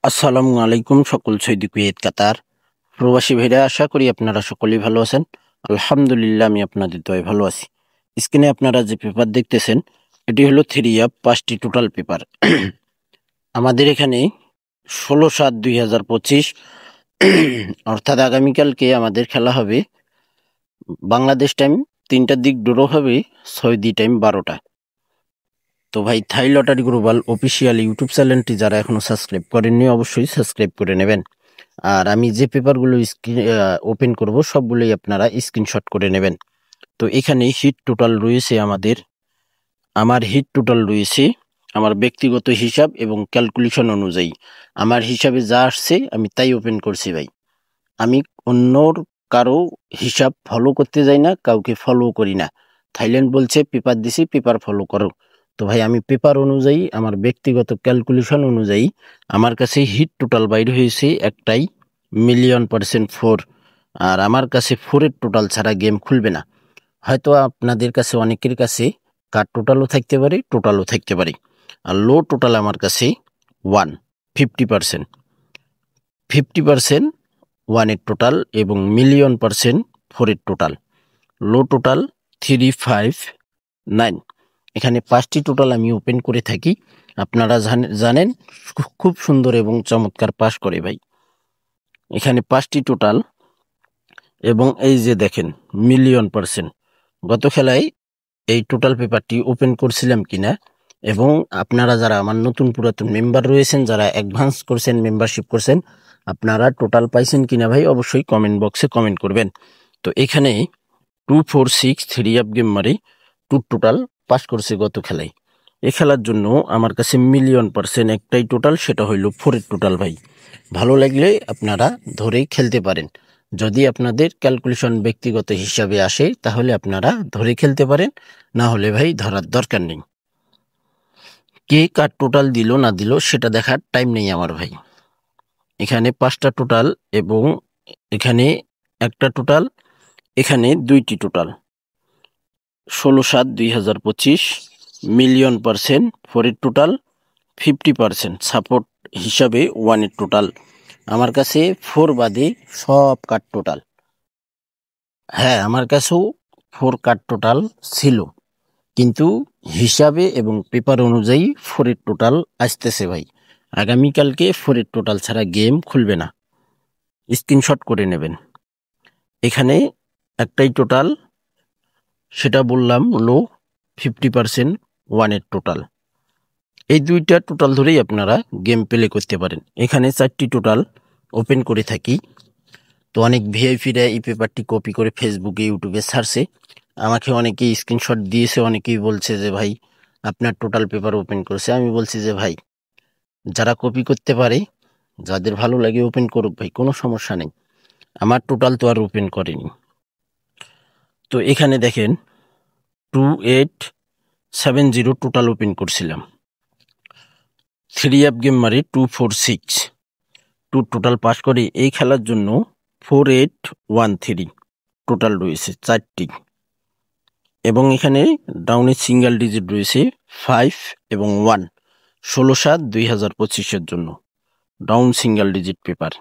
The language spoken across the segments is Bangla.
আসসালামু আলাইকুম সকল সৌদি কুয়েত কাতার প্রবাসী ভাইরা, আশা করি আপনারা সকলেই ভালো আছেন। আলহামদুলিল্লাহ, আমি আপনাদের দয়ায় ভালো আছি। স্ক্রিনে আপনারা যে পেপার দেখতেছেন, এটি হলো 3 5টি টোটাল পেপার। আমাদের এখানে 16/7/2025 অর্থাৎ আগামীকালকে আমাদের খেলা হবে। বাংলাদেশ টাইম 3টার দিক ড্র হবে, সৌদি টাইম 12টা। তো ভাই, থাই লটারি গ্লোবাল অফিসিয়াল ইউটিউব চ্যানেলটি যারা এখনো সাবস্ক্রাইব করেননি, অবশ্যই সাবস্ক্রাইব করে নেবেন। আর আমি যে পেপারগুলো ওপেন করব সবগুলোই আপনারা স্ক্রিনশট করে নেবেন। তো এখানে হিট টোটাল রয়েছে আমার হিট টোটাল রয়েছে আমার ব্যক্তিগত হিসাব এবং ক্যালকুলেশন অনুযায়ী। আমার হিসাবে যা আসছে আমি তাই ওপেন করছি ভাই। আমি অন্যর কারো হিসাব ফলো করতে যাই না, কাউকে ফলো করি না। থাইল্যান্ড বলছে পেপার দিছি, পেপার ফলো করো। তো ভাই, আমি পেপার অনুযায়ী, আমার ব্যক্তিগত ক্যালকুলেশন অনুযায়ী আমার কাছে হিট টোটাল বাইর হয়েছে একটাই, 1,000,000% 4। আর আমার কাছে 4-এর টোটাল ছাড়া গেম খুলবে না। হয়তো আপনাদের কাছে অনেকের কাছে কার টোটালও থাকতে পারে, টোটালও থাকতে পারে। আর লো টোটাল আমার কাছে 1, 50%, 50% 1-এর টোটাল এবং 1,000,000% 4-এর টোটাল। লো টোটাল 3, 5, 9। এখানে 5টি টোটাল আমি ওপেন করে থাকি। আপনারা জানেন খুব সুন্দর এবং চমৎকার পাস করে ভাই। এখানে 5টি টোটাল এবং এই যে দেখেন 1,000,000%। গত খেলায় এই টোটাল পেপারটি ওপেন করছিলাম কিনা, এবং আপনারা যারা আমার নতুন পুরাতন মেম্বার রয়েছেন, যারা অ্যাডভান্স করছেন, মেম্বারশিপ করছেন, আপনারা টোটাল পাইছেন কিনা ভাই অবশ্যই কমেন্ট বক্সে কমেন্ট করবেন। তো এখানে 2, 4, 6 3 আপ গেম মারি 2 টোটাল পাস করছে গত খেলায়। এ খেলার জন্য আমার কাছে 1,000,000% একটাই টোটাল, সেটা হইল 4-এর টোটাল ভাই। ভালো লাগলে আপনারা ধরেই খেলতে পারেন। যদি আপনাদের ক্যালকুলেশন ব্যক্তিগত হিসাবে আসে তাহলে আপনারা ধরে খেলতে পারেন, না হলে ভাই ধরার দরকার নেই। কে কার টোটাল দিল না দিল সেটা দেখার টাইম নেই আমার ভাই। এখানে 5টা টোটাল এবং এখানে একটা টোটাল, এখানে 2টি টোটাল। 16/7/2025 1,000,000% 4-এর টোটাল, 50% সাপোর্ট হিসাবে 1-এর টোটাল। আমার কাছে 4 বাদে সব কার্ড টোটাল। হ্যাঁ, আমার কাছেও 4 কার্ড টোটাল ছিল, কিন্তু হিসাবে এবং পেপার অনুযায়ী 4-এর টোটাল আসতেছে ভাই। আগামীকালকে 4-এর টোটাল ছাড়া গেম খুলবে না, স্ক্রিনশট করে নেবেন। এখানে একটাই টোটাল, সেটা বললাম লো, 50% 1-এর টোটাল। এই 2টা টোটাল ধরেই আপনারা গেম প্লে করতে পারেন। এখানে 4টি টোটাল ওপেন করে থাকি। তো অনেক ভিআইপিরা এই পেপারটি কপি করে ফেসবুকে, ইউটিউবে ছাড়ছে। আমাকে অনেকেই স্ক্রিনশট দিয়েছে, অনেকেই বলছে যে ভাই আপনার টোটাল পেপার ওপেন করেছে। আমি বলছি যে ভাই, যারা কপি করতে পারে, যাদের ভালো লাগে ওপেন করুক ভাই, কোনো সমস্যা নেই। আমার টোটাল তো আর ওপেন করেনি। তো এখানে দেখেন 2870 টোটাল ওপেন করছিলাম। 3 অ্যাপ গেম মারি 2, 4, 6 2 টোটাল পাস করে এই খেলার জন্য 4813 টোটাল রয়েছে 4টি, এবং এখানে ডাউনের সিঙ্গেল ডিজিট রয়েছে 5 এবং 1। 16/7/2025 জন্য ডাউন সিঙ্গেল ডিজিট পেপার।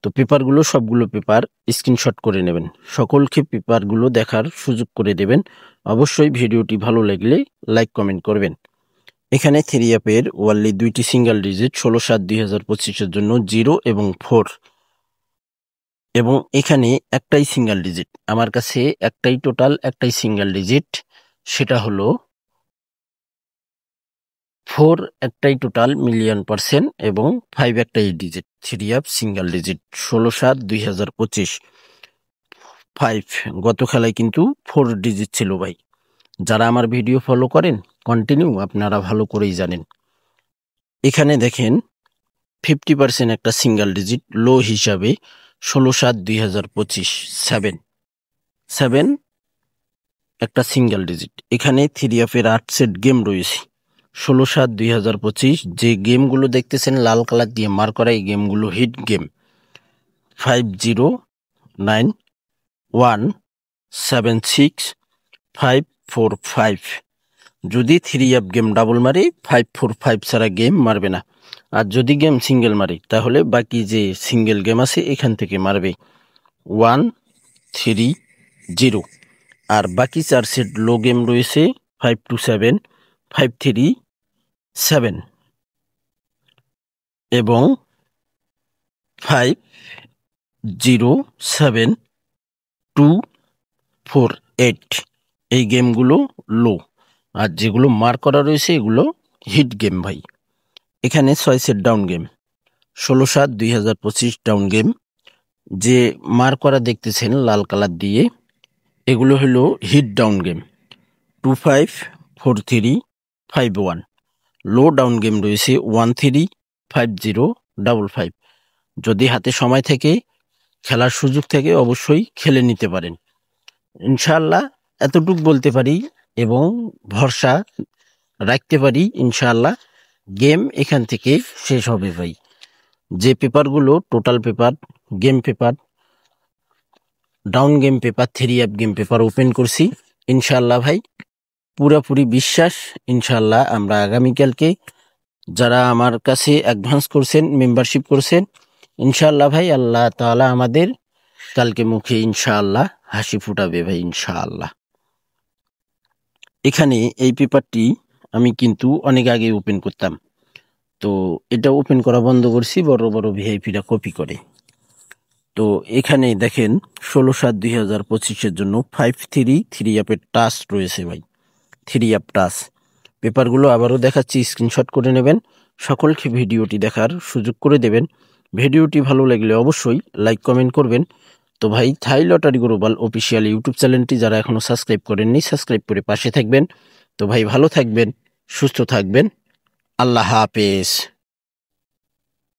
তো পেপারগুলো, সবগুলো পেপার স্ক্রিনশট করে নেবেন। সকলকে পেপারগুলো দেখার সুযোগ করে দেবেন। অবশ্যই ভিডিওটি ভালো লাগলে লাইক কমেন্ট করবেন। এখানে 3 অ্যাপের ওয়ানলি 2টি সিঙ্গেল ডিজিট 16/7/2025 জন্য 0 এবং 4, এবং এখানে একটাই সিঙ্গেল ডিজিট। আমার কাছে একটাই টোটাল, একটাই সিঙ্গেল ডিজিট, সেটা হলো 4 একটাই টোটাল 1,000,000% এবং 5 একটাই ডিজিট। 3 app single digit 16/7/2025 5। গত খেলায় কিন্তু 4 ডিজিট ছিল ভাই। যারা আমার ভিডিও ফলো করেন কন্টিনিউ, আপনারা ভালো করেই জানেন। এখানে দেখেন 50% একটা সিঙ্গেল ডিজিট লো হিসাবে 16/7/2025 7 একটা সিঙ্গেল ডিজিট। এখানে 3 অ্যাপের 8 সেট গেম রয়েছে 16/7/2025। যে গেমগুলো দেখতেছেন লাল কালার দিয়ে মার্ক করা, এই গেমগুলো হিট গেম। 509176 545 যদি 3 আপ গেম ডাবল মারে 5-4-5 ছাড়া গেম মারবে না। আর যদি গেম সিঙ্গেল মারে তাহলে বাকি যে সিঙ্গেল গেম আছে এখান থেকে মারবে 1-3-0। আর বাকি 4 সেট লো গেম রয়েছে 5-7, 5-3-7 এবং 5-0-7-2-4-8। এই গেমগুলো লো, আর যেগুলো মার করা রয়েছে এগুলো হিট গেম ভাই। এখানে 6 set down game 16/7/2025 down game. যে মার করা দেখতেছেন লাল কালার দিয়ে এগুলো হলো hit down game 25-43-51। Low down game রয়েছে 13-50-55। যদি হাতে সময় থেকে খেলার সুযোগ থেকে অবশ্যই খেলে নিতে পারেন ইনশাআল্লাহ। এতটুক বলতে পারি এবং ভরসা রাখতে পারি ইনশাআল্লাহ গেম এখান থেকে শেষ হবে ভাই। যে পেপারগুলো total paper, game paper, down game paper, 3 up game paper open করছি ইনশাআল্লাহ ভাই, পুরোপুরি বিশ্বাস ইনশাআল্লাহ আমরা আগামীকালকে যারা আমার কাছে অ্যাডভান্স করছেন, মেম্বারশিপ করছেন, ইনশাআল্লাহ ভাই আল্লাহ তাআলা আমাদের কালকে মুখে ইনশাআল্লাহ হাসি ফুটাবে ভাই ইনশাআল্লাহ। এখানে এই পেপারটি আমি কিন্তু অনেক আগে ওপেন করতাম, তো এটা ওপেন করা বন্ধ করছি, বড় বড় ভিআইপিরা কপি করে। তো এখানে দেখেন 16/7/2025 জন্য 5-3 আপের টাচ রয়েছে ভাই, 3 আপ টাচ। পেপারগুলো আবারও দেখাচ্ছি, স্ক্রিনশট করে নেবেন, সকলকে ভিডিওটি দেখার সুযোগ করে দেবেন। ভিডিওটি ভালো লাগলে অবশ্যই লাইক কমেন্ট করবেন। তো ভাই থাই লটারি গ্লোবাল অফিসিয়াল ইউটিউব চ্যানেলটি যারা এখনো সাবস্ক্রাইব করেননি সাবস্ক্রাইব করে পাশে থাকবেন। তো ভাই ভালো থাকবেন, সুস্থ থাকবেন, আল্লাহ হাফেজ।